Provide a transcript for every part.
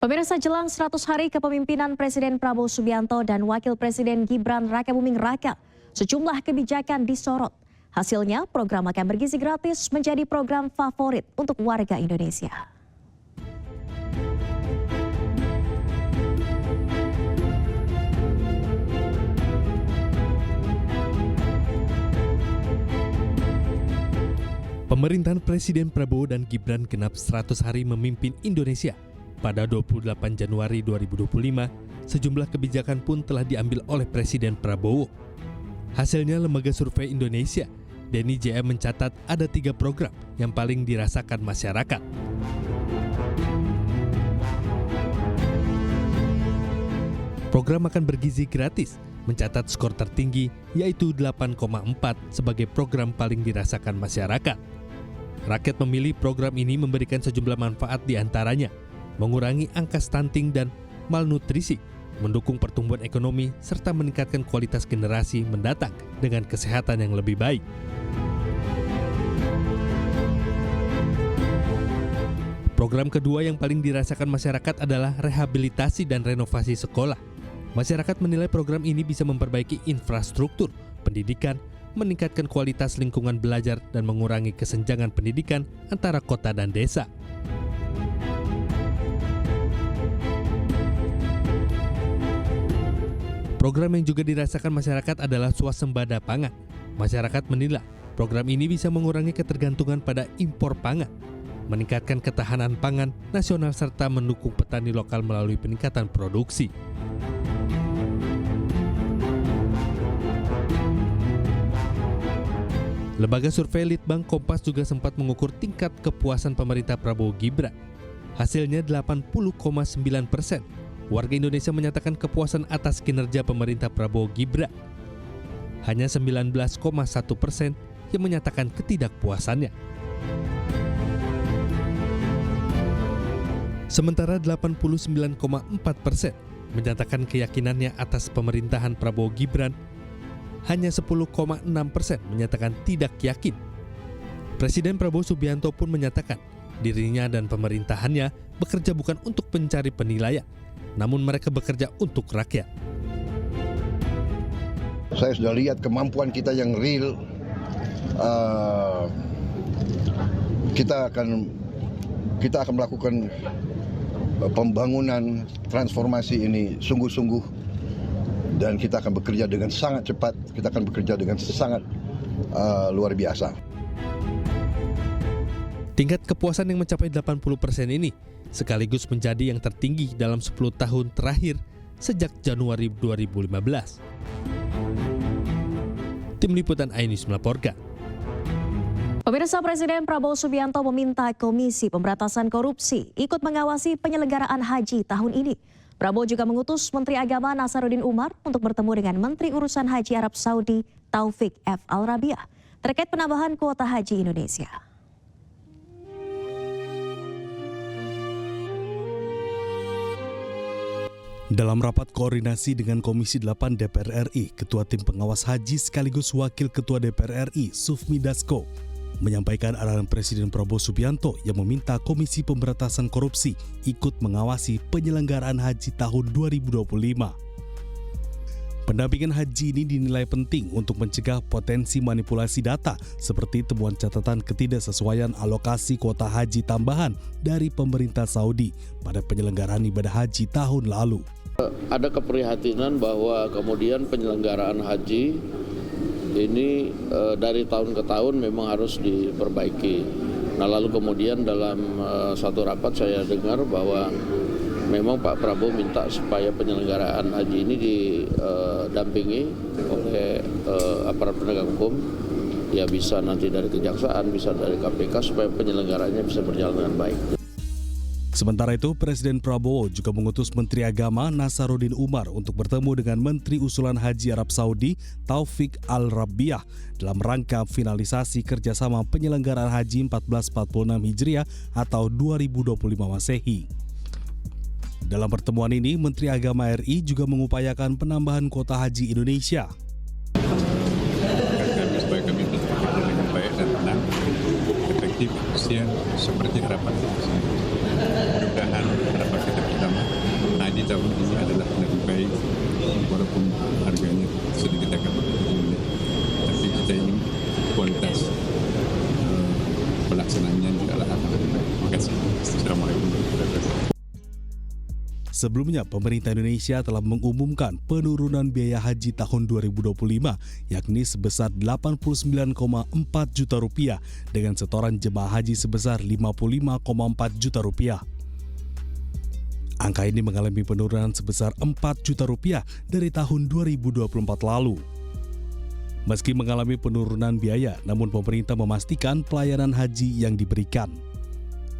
Pemirsa, jelang 100 hari kepemimpinan Presiden Prabowo Subianto dan Wakil Presiden Gibran Rakabuming Raka, sejumlah kebijakan disorot. Hasilnya, program makan bergizi gratis menjadi program favorit untuk warga Indonesia. Pemerintahan Presiden Prabowo dan Gibran genap 100 hari memimpin Indonesia. Pada 28 Januari 2025, sejumlah kebijakan pun telah diambil oleh Presiden Prabowo. Hasilnya, Lembaga Survei Indonesia, Denny JM mencatat ada 3 program yang paling dirasakan masyarakat. Program makan bergizi gratis mencatat skor tertinggi, yaitu 8,4 sebagai program paling dirasakan masyarakat. Rakyat memilih program ini memberikan sejumlah manfaat di antaranya, mengurangi angka stunting dan malnutrisi, mendukung pertumbuhan ekonomi, serta meningkatkan kualitas generasi mendatang dengan kesehatan yang lebih baik. Program kedua yang paling dirasakan masyarakat adalah rehabilitasi dan renovasi sekolah. Masyarakat menilai program ini bisa memperbaiki infrastruktur, pendidikan, meningkatkan kualitas lingkungan belajar, dan mengurangi kesenjangan pendidikan antara kota dan desa. Program yang juga dirasakan masyarakat adalah swasembada pangan. Masyarakat menilai program ini bisa mengurangi ketergantungan pada impor pangan, meningkatkan ketahanan pangan nasional, serta mendukung petani lokal melalui peningkatan produksi. Lembaga survei Litbang Kompas juga sempat mengukur tingkat kepuasan pemerintah Prabowo Gibran. Hasilnya 80,9%. Warga Indonesia menyatakan kepuasan atas kinerja pemerintah Prabowo Gibran. Hanya 19,1% yang menyatakan ketidakpuasannya. Sementara 89,4% menyatakan keyakinannya atas pemerintahan Prabowo Gibran. Hanya 10,6% menyatakan tidak yakin. Presiden Prabowo Subianto pun menyatakan dirinya dan pemerintahannya bekerja bukan untuk mencari penilaian, namun mereka bekerja untuk rakyat. Saya sudah lihat kemampuan kita yang real. Kita akan melakukan pembangunan transformasi ini sungguh-sungguh, dan kita akan bekerja dengan sangat cepat. Kita akan bekerja dengan sangat luar biasa. Tingkat kepuasan yang mencapai 80% ini sekaligus menjadi yang tertinggi dalam 10 tahun terakhir sejak Januari 2015. Tim Liputan iNews melaporkan. Pemirsa, Presiden Prabowo Subianto meminta Komisi Pemberantasan Korupsi ikut mengawasi penyelenggaraan haji tahun ini. Prabowo juga mengutus Menteri Agama Nasaruddin Umar untuk bertemu dengan Menteri Urusan Haji Arab Saudi Taufik F. Al-Rabiah terkait penambahan kuota haji Indonesia. Dalam rapat koordinasi dengan Komisi 8 DPR RI, Ketua Tim Pengawas Haji sekaligus Wakil Ketua DPR RI Sufmi Dasko menyampaikan arahan Presiden Prabowo Subianto yang meminta Komisi Pemberantasan Korupsi ikut mengawasi penyelenggaraan haji tahun 2025. Pendampingan haji ini dinilai penting untuk mencegah potensi manipulasi data seperti temuan catatan ketidaksesuaian alokasi kuota haji tambahan dari pemerintah Saudi pada penyelenggaraan ibadah haji tahun lalu. Ada keprihatinan bahwa kemudian penyelenggaraan haji ini dari tahun ke tahun memang harus diperbaiki. Nah, lalu kemudian dalam satu rapat saya dengar bahwa memang Pak Prabowo minta supaya penyelenggaraan haji ini didampingi oleh aparat penegak hukum, ya bisa nanti dari Kejaksaan, bisa dari KPK, supaya penyelenggaranya bisa berjalan dengan baik. Sementara itu, Presiden Prabowo juga mengutus Menteri Agama Nasaruddin Umar untuk bertemu dengan Menteri Usulan Haji Arab Saudi Taufik Al-Rabiah dalam rangka finalisasi kerjasama penyelenggaraan haji 1446 Hijriah atau 2025 Masehi. Dalam pertemuan ini, Menteri Agama RI juga mengupayakan penambahan kuota haji Indonesia. Supaya kami bekerja dengan baik dan tenang, efektif, efisien, seperti harapan kita. Mudah-mudahan harapan kita bersama walaupun harganya sedikit agak berbeda, tapi kita ingin kualitas pelaksanaannya juga akan lebih baik. Terima kasih. Assalamualaikum warahmatullahi wabarakatuh. Sebelumnya, pemerintah Indonesia telah mengumumkan penurunan biaya haji tahun 2025, yakni sebesar 89,4 juta rupiah dengan setoran jemaah haji sebesar 55,4 juta rupiah. Angka ini mengalami penurunan sebesar 4 juta rupiah dari tahun 2024 lalu. Meski mengalami penurunan biaya, namun pemerintah memastikan pelayanan haji yang diberikan.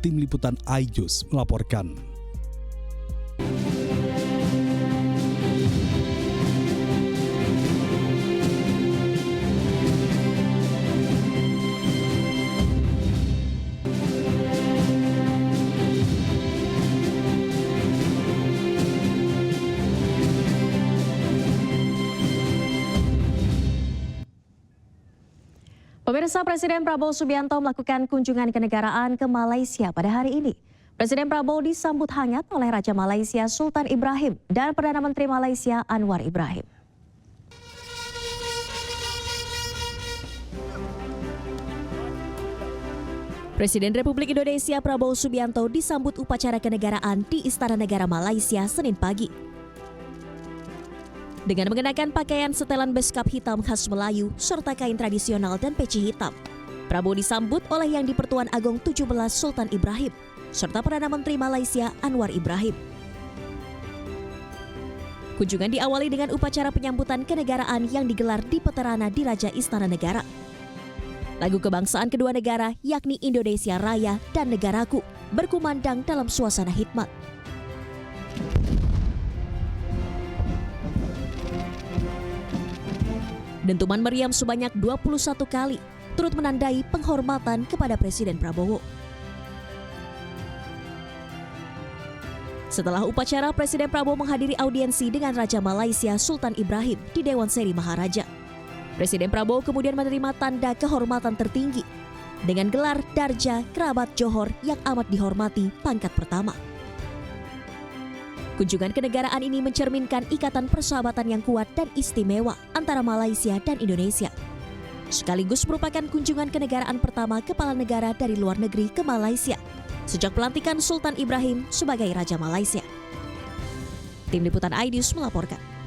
Tim Liputan iNews melaporkan. Pemirsa, Presiden Prabowo Subianto melakukan kunjungan kenegaraan ke Malaysia pada hari ini. Presiden Prabowo disambut hangat oleh Raja Malaysia Sultan Ibrahim dan Perdana Menteri Malaysia Anwar Ibrahim. Presiden Republik Indonesia Prabowo Subianto disambut upacara kenegaraan di Istana Negara Malaysia Senin pagi. Dengan mengenakan pakaian setelan beskap hitam khas Melayu serta kain tradisional dan peci hitam, Prabowo disambut oleh Yang di-Pertuan Agong 17 Sultan Ibrahim serta Perdana Menteri Malaysia Anwar Ibrahim. Kunjungan diawali dengan upacara penyambutan kenegaraan yang digelar di Peterana di Raja Istana Negara. Lagu kebangsaan kedua negara yakni Indonesia Raya dan Negaraku berkumandang dalam suasana hikmat. Dentuman meriam sebanyak 21 kali turut menandai penghormatan kepada Presiden Prabowo. Setelah upacara, Presiden Prabowo menghadiri audiensi dengan Raja Malaysia Sultan Ibrahim di Dewan Seri Maharaja. Presiden Prabowo kemudian menerima tanda kehormatan tertinggi dengan gelar Darja Kerabat Johor yang amat dihormati pangkat pertama. Kunjungan kenegaraan ini mencerminkan ikatan persahabatan yang kuat dan istimewa antara Malaysia dan Indonesia. Sekaligus merupakan kunjungan kenegaraan pertama kepala negara dari luar negeri ke Malaysia sejak pelantikan Sultan Ibrahim sebagai Raja Malaysia. Tim Liputan iNews melaporkan.